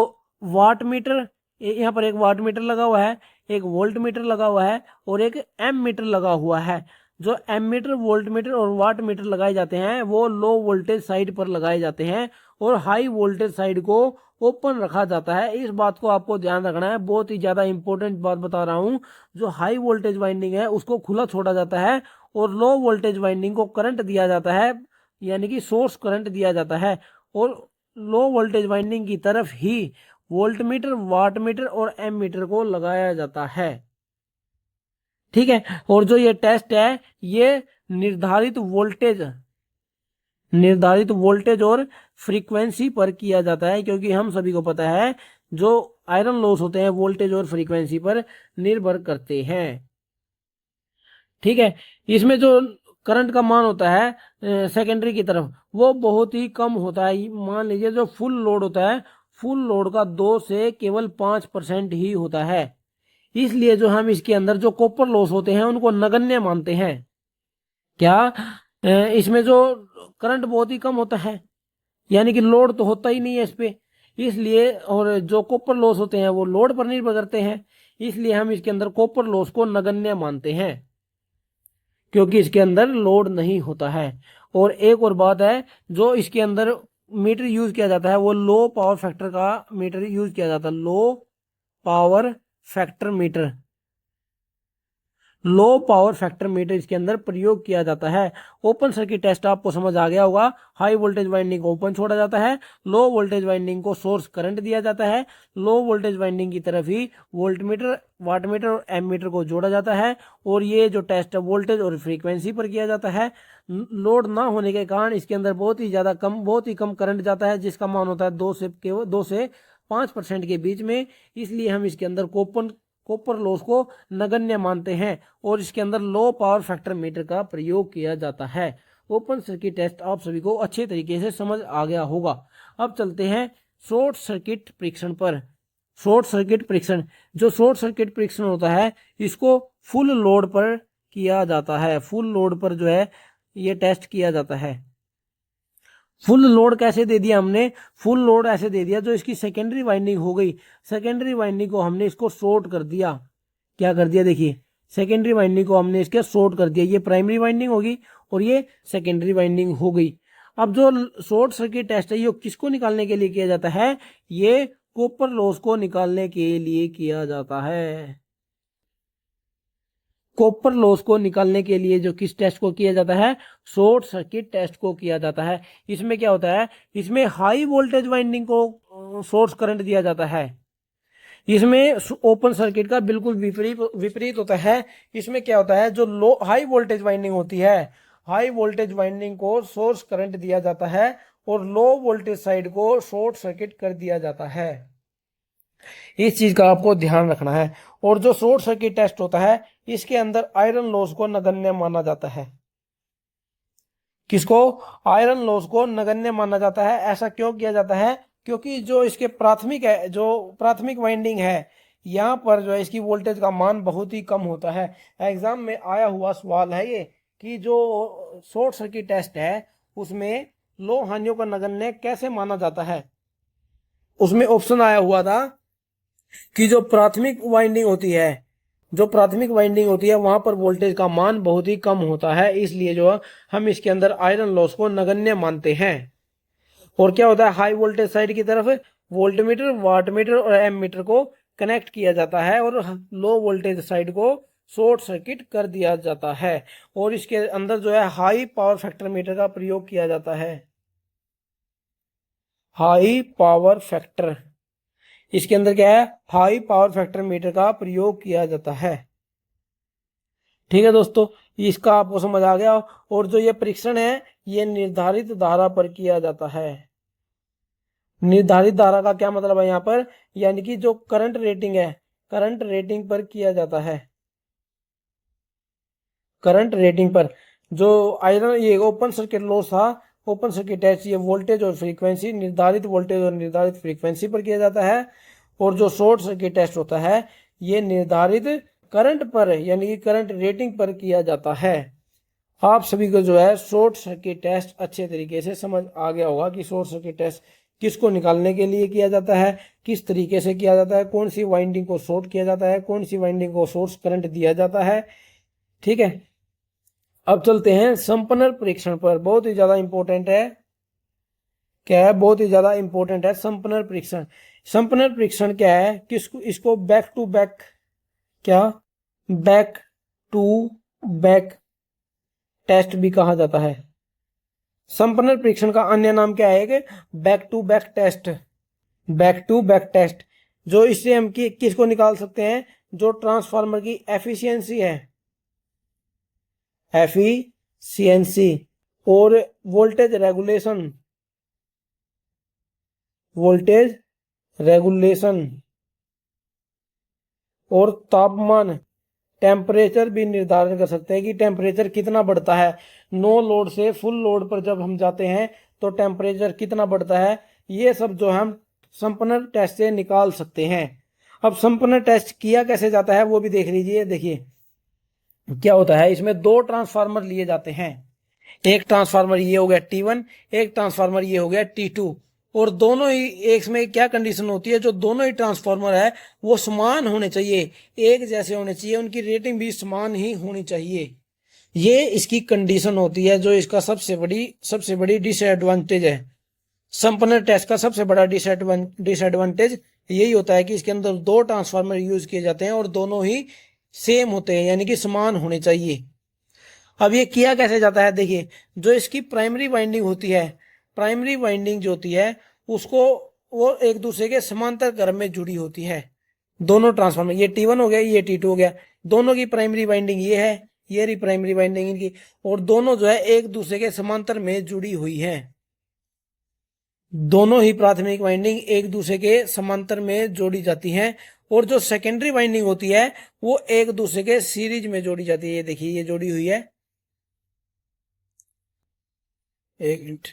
Speaker 1: वाट मीटर, यहाँ पर एक वाट मीटर लगा हुआ है, एक वोल्ट मीटर लगा हुआ है और एक एम मीटर लगा हुआ है। जो एम मीटर, वोल्ट मीटर और वाट मीटर लगाए जाते हैं वो लो वोल्टेज साइड पर लगाए जाते हैं और हाई वोल्टेज साइड को ओपन रखा जाता है। इस बात को आपको ध्यान रखना है, बहुत ही ज्यादा इंपॉर्टेंट बात बता रहा हूं। जो हाई वोल्टेज वाइंडिंग है उसको खुला छोड़ा जाता है और लो वोल्टेज वाइंडिंग को करंट दिया जाता है यानी कि सोर्स करंट दिया जाता है। और लो वोल्टेज वाइंडिंग की तरफ ही वोल्ट मीटर, वाट मीटर और एम मीटर को लगाया जाता है। ठीक है। और जो ये टेस्ट है ये निर्धारित वोल्टेज और फ्रीक्वेंसी पर किया जाता है, क्योंकि हम सभी को पता है जो आयरन लॉस होते हैं वोल्टेज और फ्रीक्वेंसी पर निर्भर करते हैं। ठीक है। इसमें जो करंट का मान होता है सेकेंडरी की तरफ वो बहुत ही कम होता है। मान लीजिए जो फुल लोड होता है, फुल लोड का 2 से केवल 5% ही होता है। इसलिए जो हम इसके अंदर जो कॉपर लॉस होते हैं उनको नगण्य मानते हैं। क्या इसमें जो करंट बहुत ही कम होता है यानी कि लोड तो होता ही नहीं है इस पे, इसलिए और जो कॉपर लॉस होते हैं वो लोड पर निर्भर करते हैं, इसलिए हम इसके अंदर कॉपर लॉस को नगण्य मानते हैं क्योंकि इसके अंदर लोड नहीं होता है। और एक और बात है, जो इसके अंदर मीटर यूज किया जाता है वो लो पावर फैक्टर का मीटर यूज किया जाता है। Low power factor metre, low power factor metre इसके अंदर प्रयोग किया जाता है। ओपन सर्किट टेस्ट आपको समझ आ गया होगा। हाई वोल्टेज वाइंडिंग को ओपन छोड़ा जाता है, लो वोल्टेज वाइंडिंग को सोर्स करंट दिया जाता है, लो वोल्टेज वाइंडिंग की तरफ ही वोल्ट मीटर, वाट मीटर और एम मीटर को जोड़ा जाता है। और ये जो टेस्ट है वोल्टेज और फ्रीक्वेंसी पर किया जाता है। लोड ना होने के कारण इसके अंदर बहुत ही कम करंट जाता है, जिसका मान होता है 2 से 5% के बीच में। इसलिए हम इसके अंदर कॉपर लॉस को नगण्य मानते हैं और इसके अंदर लो पावर फैक्टर मीटर का प्रयोग किया जाता है। ओपन सर्किट टेस्ट आप सभी को अच्छे तरीके से समझ आ गया होगा। अब चलते हैं शॉर्ट सर्किट परीक्षण पर। शॉर्ट सर्किट परीक्षण, जो शॉर्ट सर्किट परीक्षण होता है इसको फुल लोड पर किया जाता है। फुल लोड पर जो है ये टेस्ट किया जाता है। फुल लोड कैसे दे दिया हमने? फुल लोड ऐसे दे दिया जो इसकी सेकेंडरी वाइंडिंग हो गई, सेकेंडरी वाइंडिंग को हमने इसको शॉर्ट कर दिया। क्या कर दिया? देखिए सेकेंडरी वाइंडिंग को हमने इसके शॉर्ट कर दिया। ये प्राइमरी वाइंडिंग होगी और ये सेकेंडरी वाइंडिंग हो गई। अब जो शॉर्ट सर्किट टेस्ट है ये किसको निकालने के लिए किया जाता है? ये कॉपर लॉस को निकालने के लिए किया जाता है। कॉपर लॉस को निकालने के लिए जो किस टेस्ट को किया जाता है? शॉर्ट सर्किट टेस्ट को किया जाता है। इसमें क्या होता है? इसमें हाई वोल्टेज वाइंडिंग को सोर्स करंट दिया जाता है। इसमें ओपन सर्किट का बिल्कुल विपरीत होता है। इसमें क्या होता है? जो लो हाई वोल्टेज वाइंडिंग होती है, हाई वोल्टेज वाइंडिंग को सोर्स करंट दिया जाता है और लो वोल्टेज साइड को शॉर्ट सर्किट कर दिया जाता है। इस चीज का आपको ध्यान रखना है। और जो शॉर्ट सर्किट टेस्ट होता है इसके अंदर आयरन लॉस को नगण्य माना जाता है। किसको? आयरन लॉस को नगण्य माना जाता है। ऐसा क्यों किया जाता है? क्योंकि जो इसके प्राथमिक है, जो प्राथमिक वाइंडिंग है, यहाँ पर जो है इसकी वोल्टेज का मान बहुत ही कम होता है। एग्जाम में आया हुआ सवाल है ये कि जो शॉर्ट सर्किट टेस्ट है उसमें लो हानियों का नगण्य कैसे माना जाता है। उसमें ऑप्शन आया हुआ था कि जो प्राथमिक वाइंडिंग होती है, जो प्राथमिक वाइंडिंग होती है वहां पर वोल्टेज का मान बहुत ही कम होता है, इसलिए जो है हम इसके अंदर आयरन लॉस को नगण्य मानते हैं। और क्या होता है? हाई वोल्टेज साइड की तरफ वोल्टमीटर, वाटमीटर और एमीटर को कनेक्ट किया जाता है और लो वोल्टेज साइड को शॉर्ट सर्किट कर दिया जाता है। और इसके अंदर जो है हाई पावर फैक्टर मीटर का प्रयोग किया जाता है। हाई पावर फैक्टर, इसके अंदर क्या है? हाई पावर फैक्टर मीटर का प्रयोग किया जाता है। ठीक है दोस्तों, इसका आपको समझ आ गया। और जो ये परीक्षण है ये निर्धारित धारा पर किया जाता है। निर्धारित धारा का क्या मतलब है यहाँ पर? यानी कि जो करंट रेटिंग है, करंट रेटिंग पर किया जाता है। करंट रेटिंग पर जो आयरन ये ओपन सर्किट लॉस था, ओपन सर्किट टेस्ट, ये वोल्टेज और फ्रीक्वेंसी, निर्धारित वोल्टेज और निर्धारित फ्रीक्वेंसी पर किया जाता है। और जो शॉर्ट सर्किट टेस्ट होता है ये निर्धारित करंट पर यानी कि करंट रेटिंग पर किया जाता है। आप सभी को जो है शॉर्ट सर्किट टेस्ट अच्छे तरीके से समझ आ गया होगा कि शॉर्ट सर्किट टेस्ट किसको निकालने के लिए किया जाता है, किस तरीके से किया जाता है, कौन सी वाइंडिंग को शॉर्ट किया जाता है, कौन सी वाइंडिंग को सोर्स करंट दिया जाता है। ठीक है, अब चलते हैं संपन्नर परीक्षण पर। बहुत ही ज्यादा इंपॉर्टेंट है। क्या है? बहुत ही ज्यादा इंपॉर्टेंट है संपन्नर परीक्षण। संपन्नर परीक्षण क्या है? किसको इसको बैक टू बैक, क्या बैक टू बैक टेस्ट भी कहा जाता है। संपन्नर परीक्षण का अन्य नाम क्या है? कि back to back test. Back to back test, जो इससे हम किसको निकाल सकते हैं? जो ट्रांसफार्मर की एफिशिएंसी है, एफिशिएंसी और वोल्टेज रेगुलेशन, वोल्टेज रेगुलेशन और तापमान, टेम्परेचर भी निर्धारण कर सकते हैं कि टेम्परेचर कितना बढ़ता है। नो लोड से फुल लोड पर जब हम जाते हैं तो टेम्परेचर कितना बढ़ता है, ये सब जो हम संपन्नर टेस्ट से निकाल सकते हैं। अब संपन्नर टेस्ट किया कैसे जाता है वो भी देख लीजिए। देखिए क्या होता है, इसमें दो ट्रांसफार्मर लिए जाते हैं। एक ट्रांसफार्मर ये हो गया T1, एक ट्रांसफार्मर ये हो गया T2। और दोनों ही एक में क्या कंडीशन होती है? जो दोनों ही ट्रांसफार्मर है वो समान होने चाहिए, एक जैसे होने चाहिए, उनकी रेटिंग भी समान ही होनी चाहिए। ये इसकी कंडीशन होती है जो इसका सबसे बड़ी डिसएडवांटेज है। संपन्नर टेस्ट का सबसे बड़ा डिसएडवांटेज यही होता है कि इसके अंदर दो ट्रांसफार्मर यूज किए जाते हैं और दोनों ही सेम होते हैं यानी कि समान होने चाहिए। अब ये किया कैसे जाता है? देखिए जो इसकी प्राइमरी वाइंडिंग होती है, प्राइमरी वाइंडिंग जो होती है उसको वो एक दूसरे के समांतर क्रम में जुड़ी होती है। दोनों ट्रांसफार्मर, ये T1 हो गया, ये T2 हो गया, दोनों की प्राइमरी वाइंडिंग ये है, ये रही प्राइमरी वाइंडिंग इनकी, और दोनों जो है एक दूसरे के समांतर में जुड़ी हुई है। दोनों ही प्राथमिक वाइंडिंग एक दूसरे के समांतर में जोड़ी जाती हैं। और जो सेकेंडरी वाइंडिंग होती है वो एक दूसरे के सीरीज में जोड़ी जाती है। ये देखिए ये जोड़ी हुई है। एक मिनट,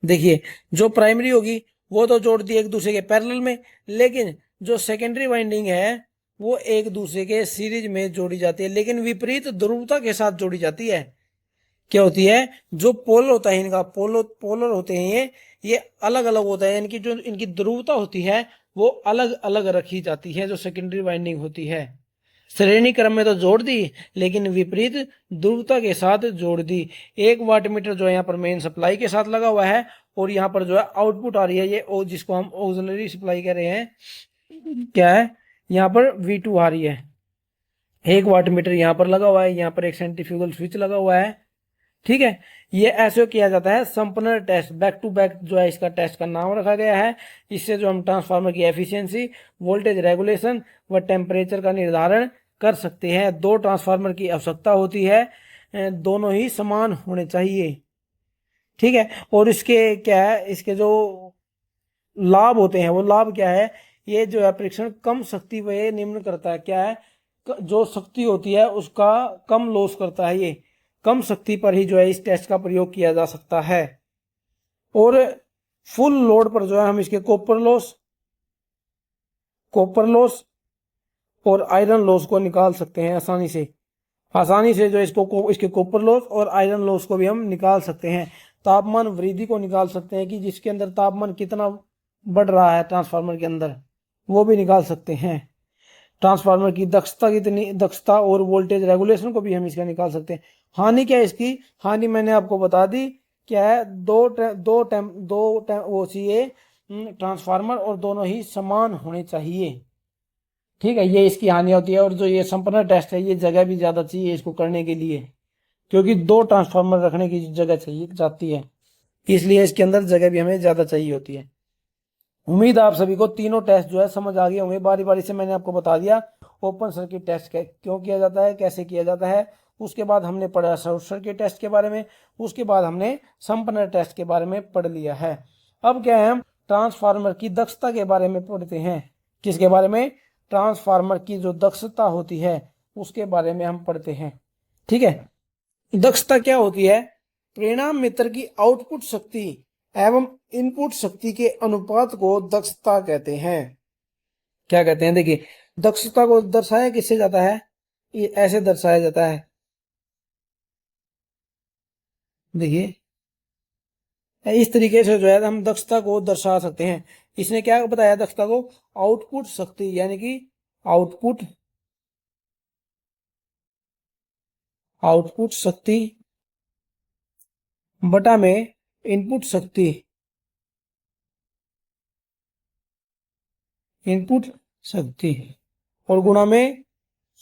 Speaker 1: देखिए जो प्राइमरी होगी वो तो जोड़ दी एक दूसरे के पैरेलल में, लेकिन जो सेकेंडरी वाइंडिंग है वो एक दूसरे के सीरीज में जोड़ी जाती है, लेकिन विपरीत ध्रुवता के साथ जोड़ी जाती है। क्या होती है, जो पोलर होता है इनका, पोलर होते हैं ये अलग अलग होता है, इनकी जो इनकी ध्रुवता होती है वो अलग अलग रखी जाती है। जो सेकेंडरी वाइंडिंग होती है श्रेणी क्रम में तो जोड़ दी, लेकिन विपरीत ध्रुवता के साथ जोड़ दी। 1 वाट मीटर जो है यहाँ पर मेन सप्लाई के साथ लगा हुआ है, और यहाँ पर जो है आउटपुट आ रही है, ये जिसको हम ऑक्सिलरी सप्लाई कह रहे हैं, क्या है यहाँ पर V2 आ रही है। 1 वाट मीटर यहाँ पर लगा हुआ है, यहाँ पर एक सेंट्रीफ्यूगल स्विच लगा हुआ है। ठीक है, ये ऐसे किया जाता है संपनर टेस्ट, बैक टू बैक जो है इसका टेस्ट का नाम रखा गया है। इससे जो हम ट्रांसफार्मर की एफिशिएंसी, वोल्टेज रेगुलेशन व टेम्परेचर का निर्धारण कर सकते हैं। 2 ट्रांसफार्मर की आवश्यकता होती है, दोनों ही समान होने चाहिए। ठीक है, और इसके क्या है, इसके जो लाभ होते हैं वो लाभ क्या है, ये जो है परीक्षण कम शक्ति व निम्न करता है। क्या है, जो शक्ति होती है उसका कम लॉस करता है। ये कम शक्ति पर ही जो है इस टेस्ट का प्रयोग किया जा सकता है। और फुल लोड पर जो है हम इसके कॉपर लॉस और आयरन लॉस को निकाल सकते हैं आसानी से जो इसको इसके कॉपर लॉस और आयरन लॉस को भी हम निकाल सकते हैं। तापमान वृद्धि को निकाल सकते हैं कि जिसके अंदर तापमान कितना बढ़ रहा है ट्रांसफार्मर के अंदर, वो भी निकाल सकते हैं। ट्रांसफार्मर की दक्षता और वोल्टेज रेगुलेशन को भी हम इसका निकाल सकते हैं। हानि क्या है इसकी, हानि मैंने आपको बता दी, क्या है, दो वो चाहिए ट्रांसफार्मर और दोनों ही समान होने चाहिए। ठीक है, ये इसकी हानि होती है। और जो ये संपन्नर टेस्ट है, ये जगह भी ज्यादा चाहिए इसको करने के लिए, क्योंकि 2 ट्रांसफार्मर रखने की जगह चाहिए जाती है, इसलिए इसके अंदर जगह भी हमें ज्यादा चाहिए होती है। उम्मीद आप सभी को तीनों टेस्ट जो है समझ आ गए होंगे। बारी बारी से मैंने आपको बता दिया ओपन सर्किट टेस्ट क्यों किया जाता है, कैसे किया जाता है। उसके बाद हमने पढ़ा शॉर्ट सर्किट टेस्ट के बारे में, उसके बाद हमने संपन्नर टेस्ट के बारे में पढ़ लिया है। अब क्या है, हम ट्रांसफार्मर की दक्षता के बारे में पढ़ते हैं। किसके बारे में, ट्रांसफार्मर की जो दक्षता होती है उसके बारे में हम पढ़ते हैं। ठीक है, दक्षता क्या होती है, परिणाम मीटर की आउटपुट शक्ति एवं इनपुट शक्ति के अनुपात को दक्षता कहते हैं। क्या कहते हैं, देखिए दक्षता को दर्शाया किससे जाता है, ये ऐसे दर्शाया जाता है। देखिए इस तरीके से जो है हम दक्षता को दर्शा सकते हैं। इसने क्या बताया दक्षता को, आउटपुट शक्ति, यानी कि आउटपुट शक्ति बटा में इनपुट शक्ति और गुणा में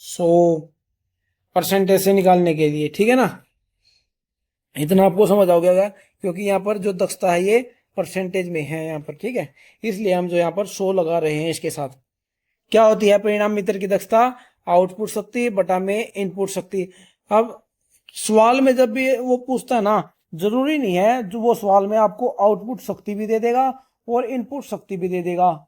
Speaker 1: 100% से निकालने के लिए। ठीक है ना, इतना आपको समझ आ गया, क्योंकि यहाँ पर जो दक्षता है ये परसेंटेज में है यहाँ पर। ठीक है, इसलिए हम जो यहाँ पर 100 लगा रहे हैं इसके साथ। क्या होती है परिणाम मीटर की दक्षता, आउटपुट शक्ति बटा में इनपुट शक्ति। अब सवाल में जब भी वो पूछता है ना, जरूरी नहीं है जो वो सवाल में आपको आउटपुट शक्ति भी दे देगा और इनपुट शक्ति भी दे देगा,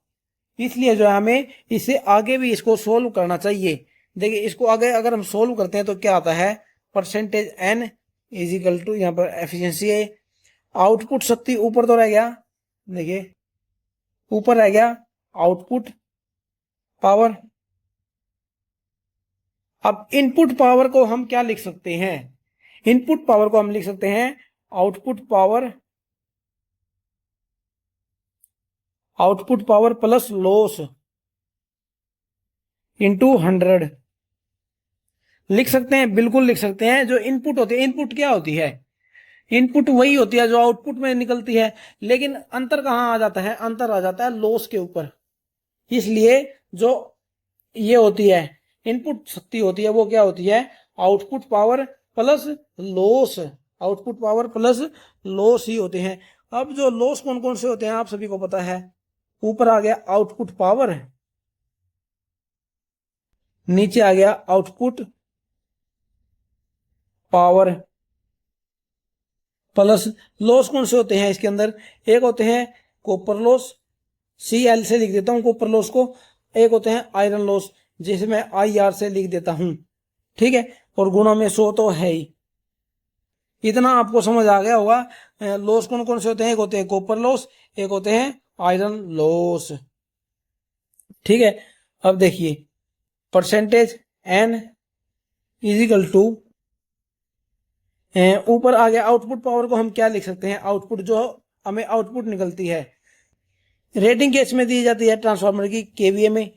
Speaker 1: इसलिए जो है हमें इसे आगे भी इसको सोल्व करना चाहिए। देखिए इसको आगे अगर हम सोल्व करते हैं तो क्या आता है, परसेंटेज n इजिकल टू, यहाँ पर एफिशिएंसी है, आउटपुट शक्ति ऊपर तो रह गया, देखिए ऊपर रह गया आउटपुट पावर। अब इनपुट पावर को हम क्या लिख सकते हैं, इनपुट पावर को हम लिख सकते हैं output power plus loss into 100 लिख सकते हैं, बिल्कुल लिख सकते हैं। जो इनपुट होती है, इनपुट क्या होती है, इनपुट वही होती है जो आउटपुट में निकलती है, लेकिन अंतर कहाँ आ जाता है, अंतर आ जाता है लॉस के ऊपर। इसलिए जो ये होती है इनपुट शक्ति होती है वो क्या होती है, आउटपुट पावर प्लस लॉस ही होते हैं। अब जो लॉस कौन कौन से होते हैं आप सभी को पता है, ऊपर आ गया आउटपुट पावर, नीचे आ गया आउटपुट पावर प्लस लॉस कौन से होते हैं इसके अंदर, एक होते हैं कॉपर लॉस, CL से लिख देता हूं कॉपर लॉस को, एक होते हैं आयरन लॉस जिसे मैं IR से लिख देता हूं। ठीक है, और गुणा में 100 तो है ही। इतना आपको समझ आ गया होगा। लॉस कौन कौन से होते हैं, एक होते हैं कॉपर लॉस, एक होते हैं आयरन लॉस। ठीक है, अब देखिए परसेंटेज एन इजिकल टू, ऊपर आ गया आउटपुट पावर को हम क्या लिख सकते हैं, आउटपुट जो हमें आउटपुट निकलती है रेटिंग केस में दी जाती है ट्रांसफार्मर की केवीए में,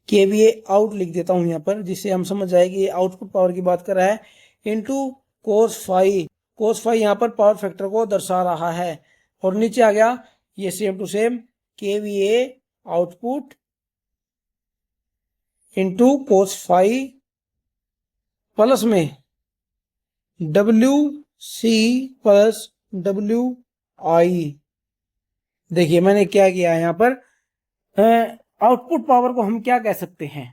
Speaker 1: केवीए आउट लिख देता हूं यहां पर जिससे हम समझ जाए कि ये आउटपुट पावर की बात कर रहा है, into cos phi, cos phi यहां पर पावर फैक्टर को दर्शा रहा है। और नीचे आ गया ये same to same KVA output into cos phi plus में W C plus W I. देखिए मैंने क्या किया है यहां पर, आउटपुट पावर को हम क्या कह सकते हैं,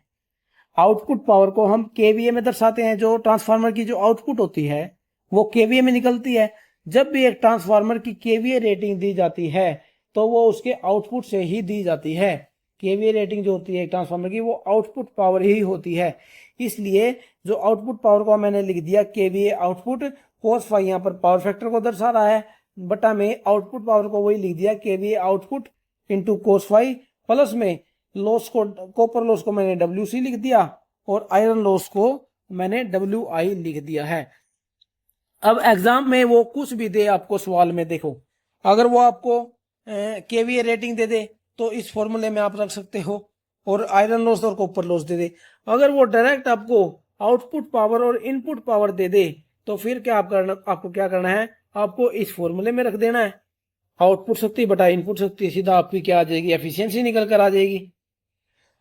Speaker 1: आउटपुट पावर को हम केवीए में दर्शाते हैं। जो ट्रांसफार्मर की जो आउटपुट होती है वो केवीए में निकलती है। जब भी एक ट्रांसफार्मर की केवीए रेटिंग दी जाती है तो वो उसके आउटपुट से ही दी जाती है। केवीए रेटिंग जो होती है एक ट्रांसफार्मर की वो आउटपुट पावर ही होती है। इसलिए जो आउटपुट पावर को मैंने लिख दिया केवीए आउटपुट, कोस फाई यहाँ पर पावर फैक्टर को दर्शा रहा है, बटा में आउटपुट पावर को वही लिख दिया KVA output into cos phi, plus में लॉस को, कॉपर लॉस को मैंने डब्ल्यू सी लिख दिया और आयरन लॉस को मैंने डब्ल्यू आई लिख दिया है। अब एग्जाम में वो कुछ भी दे आपको सवाल में, देखो अगर वो आपको केवीए रेटिंग दे दे तो इस फॉर्मूले में आप रख सकते हो, और आयरन लॉस और कॉपर लॉस दे दे। अगर वो डायरेक्ट आपको आउटपुट पावर और इनपुट पावर दे दे तो फिर क्या आप करना, आपको क्या करना है, आपको इस फॉर्मूले में रख देना है, आउटपुट शक्ति बटा इनपुट शक्ति, सीधा आपकी क्या आ जाएगी, एफिशिएंसी निकल कर आ जाएगी।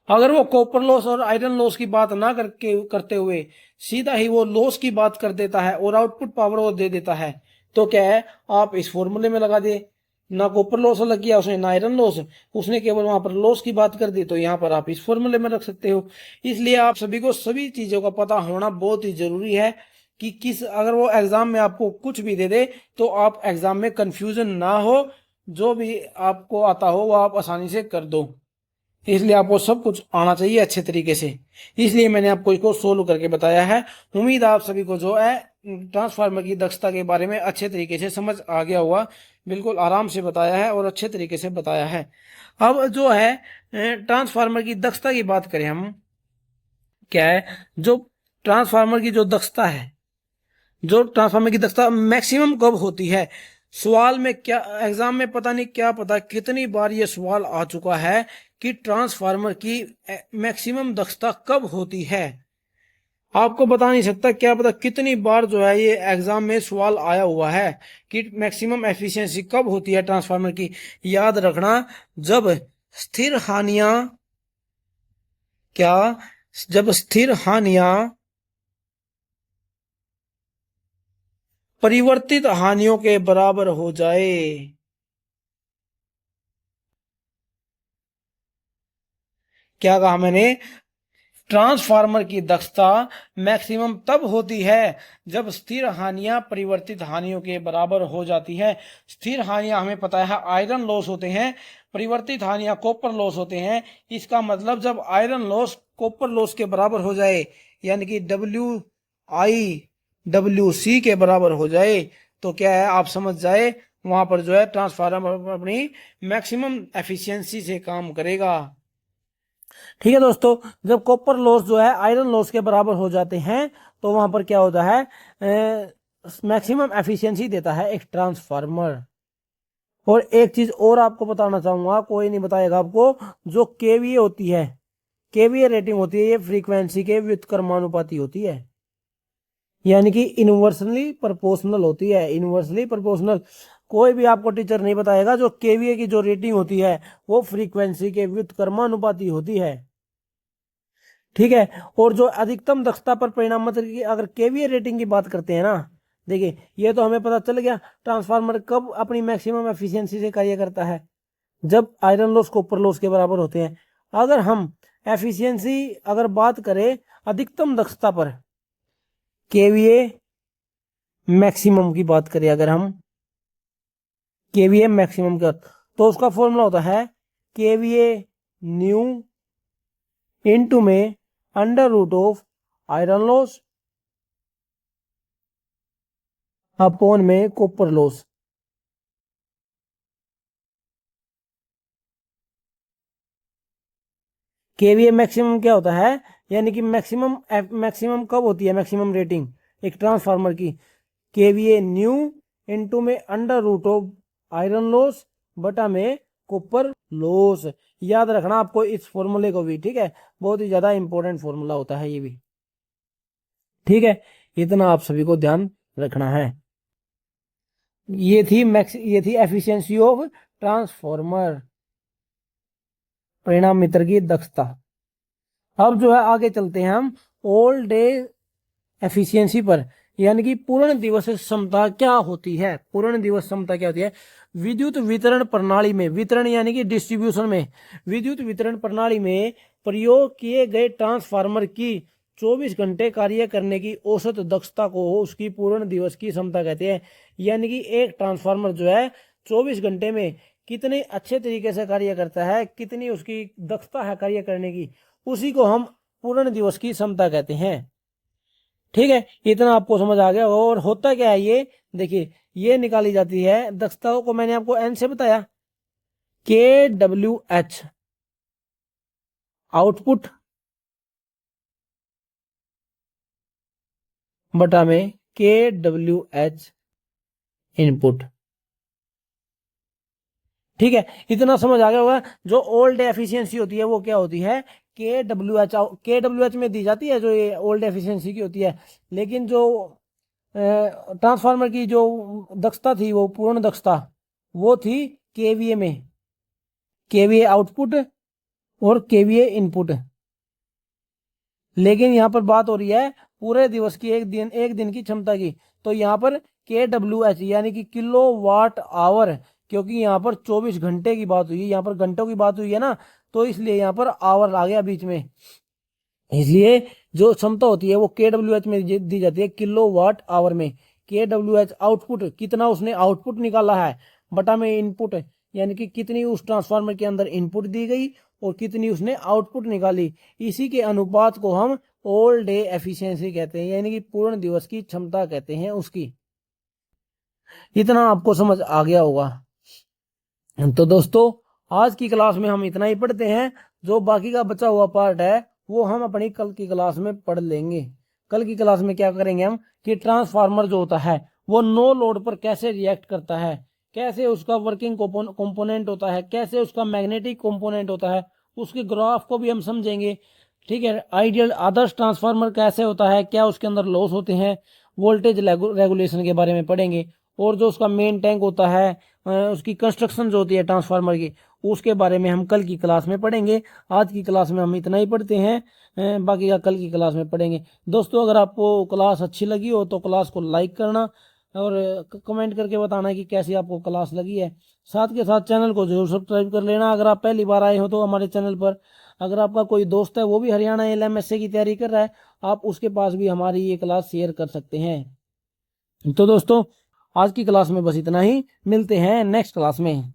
Speaker 1: अगर वो कॉपर लॉस और आयरन लॉस की बात ना करके करते हुए सीधा ही वो लॉस की बात कर देता है और आउटपुट पावर वो दे देता है तो क्या है, आप इस फॉर्मूले में लगा दे, ना कॉपर लॉस अलग किया उसने ना आयरन लॉस, उसने केवल वहां पर लॉस की बात कर दी तो यहाँ पर आप इस फॉर्मूले में रख सकते हो। इसलिए आप सभी को सभी चीजों का पता होना बहुत ही जरूरी है कि किस, अगर वो एग्जाम में आपको कुछ भी दे दे तो आप एग्जाम में कंफ्यूजन ना हो, जो भी आपको आता हो वो आप आसानी से कर दो। इसलिए आपको सब कुछ आना चाहिए अच्छे तरीके से, इसलिए मैंने आपको इसको सोल्व करके बताया है। उम्मीद आप सभी को जो है ट्रांसफार्मर की दक्षता के बारे में अच्छे तरीके से समझ आ गया हुआ, बिल्कुल आराम से बताया है और अच्छे तरीके से बताया है। अब जो है ट्रांसफार्मर की दक्षता की बात करें हम, क्या है जो ट्रांसफार्मर की जो दक्षता है, जो ट्रांसफार्मर की दक्षता मैक्सिमम कब होती है, सवाल में क्या एग्जाम में पता नहीं क्या पता कितनी बार ये सवाल आ चुका है कि ट्रांसफार्मर की मैक्सिमम दक्षता कब होती है। आपको बता नहीं सकता, क्या पता कितनी बार जो है ये एग्जाम में सवाल आया हुआ है कि मैक्सिमम एफिशिएंसी कब होती है ट्रांसफार्मर की। याद रखना, जब स्थिर हानियां, क्या, जब स्थिर हानियां परिवर्तित हानियों के बराबर हो जाए। क्या कहा मैंने, ट्रांसफार्मर की दक्षता मैक्सिमम तब होती है जब स्थिर हानियां परिवर्तित हानियों के बराबर हो जाती है। स्थिर हानियां हमें पता है आयरन लॉस होते हैं, परिवर्तित हानियां कॉपर लॉस होते हैं। इसका मतलब जब आयरन लॉस कॉपर लॉस के बराबर हो जाए, यानी कि डब्ल्यू आई डब्ल्यू सी के बराबर हो जाए, तो क्या है आप समझ जाए वहां पर जो है ट्रांसफार्मर अपनी मैक्सिमम एफिशिएंसी से काम करेगा। ठीक है दोस्तों, जब कॉपर लॉस जो है आयरन लॉस के बराबर हो जाते हैं तो वहां पर क्या होता है, मैक्सिमम एफिशिएंसी देता है एक ट्रांसफार्मर। और एक चीज और आपको बताना चाहूंगा, कोई नहीं बताएगा आपको, जो केवीए होती है, केवीए रेटिंग होती है, ये फ्रीक्वेंसी के व्युत्क्रमानुपाती होती है, यानी कि इनवर्सली प्रोपोर्शनल होती है, इनवर्सली प्रोपोर्शनल। कोई भी आपको टीचर नहीं बताएगा जो केवीए की जो रेटिंग होती है वो फ्रीक्वेंसी के व्युत्क्रमानुपाती होती है। ठीक है, और जो अधिकतम दक्षता पर परिणाम, मतलब कि अगर केवीए रेटिंग की बात करते हैं ना, देखिए ये तो हमें पता चल गया ट्रांसफार्मर कब अपनी मैक्सिमम एफिशिएंसी से कार्य करता है, जब आयरन लॉस कॉपर लॉस के बराबर होते हैं। अगर हम एफिशिएंसी अगर बात करें अधिकतम दक्षता पर, केवीए मैक्सिमम की बात करें अगर हम, केवीए मैक्सिमम का, तो उसका फॉर्मूला होता है केवीए न्यू इनटू में under root of iron loss upon में कॉपर लॉस। केवीए मैक्सिमम क्या होता है, यानी कि मैक्सिमम कब होती है, मैक्सिमम रेटिंग एक ट्रांसफार्मर की, केवीए न्यू इनटू में under root of iron loss बटा में कॉपर लॉस। याद रखना आपको इस फॉर्मूले को भी, ठीक है, बहुत ही ज्यादा इंपॉर्टेंट फॉर्मूला होता है ये भी, ठीक है, इतना आप सभी को ध्यान रखना है। ये थी एफिशिएंसी ऑफ ट्रांसफॉर्मर, परिणाम मित्र की दक्षता। अब जो है आगे चलते हैं हम ऑल डे एफिशिएंसी पर, यानी कि पूर्ण दिवस क्षमता क्या होती है। पूर्ण दिवस क्षमता क्या होती है, विद्युत वितरण प्रणाली में, वितरण यानी कि डिस्ट्रीब्यूशन में, विद्युत वितरण प्रणाली में प्रयोग किए गए ट्रांसफार्मर की 24 घंटे कार्य करने की औसत दक्षता को उसकी पूर्ण दिवस की क्षमता कहते हैं। यानी कि एक ट्रांसफार्मर जो है 24 घंटे में कितने अच्छे तरीके से कार्य करता है, कितनी उसकी दक्षता है कार्य करने की, उसी को हम पूर्ण दिवस की क्षमता कहते हैं। ठीक है, इतना आपको समझ आ गया। और होता क्या है ये, देखिए ये निकाली जाती है दक्षता को, मैंने आपको एन से बताया, के डब्ल्यू एच आउटपुट बटा में के डब्ल्यू एच इनपुट। ठीक है, इतना समझ आ गया होगा। जो ओल्ड एफिशिएंसी होती है वो क्या होती है, के डब्ल्यू एच में दी जाती है जो ये ओल्ड एफिशिएंसी की होती है। लेकिन जो ट्रांसफार्मर की जो दक्षता थी, वो पूर्ण दक्षता, वो थी केवीए में, केवीए आउटपुट और केवीए इनपुट। लेकिन यहां पर बात हो रही है पूरे दिवस की, एक दिन की क्षमता की। तो यहां पर के डब्ल्यू एच यानी कि किलो वाट आवर, क्योंकि यहाँ पर 24 घंटे की बात हुई है, यहाँ पर घंटों की बात हुई है ना, तो इसलिए यहाँ पर आवर आ गया बीच में। इसलिए जो क्षमता होती है वो के डब्ल्यू एच में दी जाती है, किलो वाट आवर में। के डब्ल्यू एच आउटपुट, कितना उसने आउटपुट निकाला है, बटा में इनपुट, यानी कि कितनी उस ट्रांसफार्मर के अंदर इनपुट दी गई और कितनी उसने आउटपुट निकाली, इसी के अनुपात को हम ऑल डे एफिशिएंसी कहते हैं, यानी कि पूर्ण दिवस की क्षमता कहते हैं उसकी। इतना आपको समझ आ गया होगा। तो दोस्तों आज की क्लास में हम इतना ही पढ़ते हैं, जो बाकी का बचा हुआ पार्ट है वो हम अपनी कल की क्लास में पढ़ लेंगे। कल की क्लास में क्या करेंगे हम, कि ट्रांसफार्मर जो होता है वो नो लोड पर कैसे रिएक्ट करता है, कैसे उसका वर्किंग कंपोनेंट होता है, कैसे उसका मैग्नेटिक कंपोनेंट होता है, उसके ग्राफ को भी हम समझेंगे। ठीक है, आइडियल आदर्श ट्रांसफार्मर कैसे होता है, क्या उसके अंदर लॉस होते हैं, वोल्टेज रेगुलेशन के बारे में पढ़ेंगे। और जो उसका मेन टैंक होता है, उसकी कंस्ट्रक्शन जो होती है ट्रांसफार्मर की, उसके बारे में हम कल की क्लास में पढ़ेंगे। आज की क्लास में हम इतना ही पढ़ते हैं, बाकी का कल की क्लास में पढ़ेंगे। दोस्तों अगर आपको क्लास अच्छी लगी हो तो क्लास को लाइक करना और कमेंट करके बताना कि कैसी आपको क्लास लगी है। साथ के साथ चैनल को जरूर सब्सक्राइब कर लेना अगर आप पहली बार आए हो तो हमारे चैनल पर। अगर आपका कोई दोस्त है वो भी हरियाणा LMS की तैयारी कर रहा है, आप उसके पास भी हमारी ये क्लास शेयर कर सकते हैं। तो दोस्तों आज की क्लास में बस इतना ही, मिलते हैं नेक्स्ट क्लास में।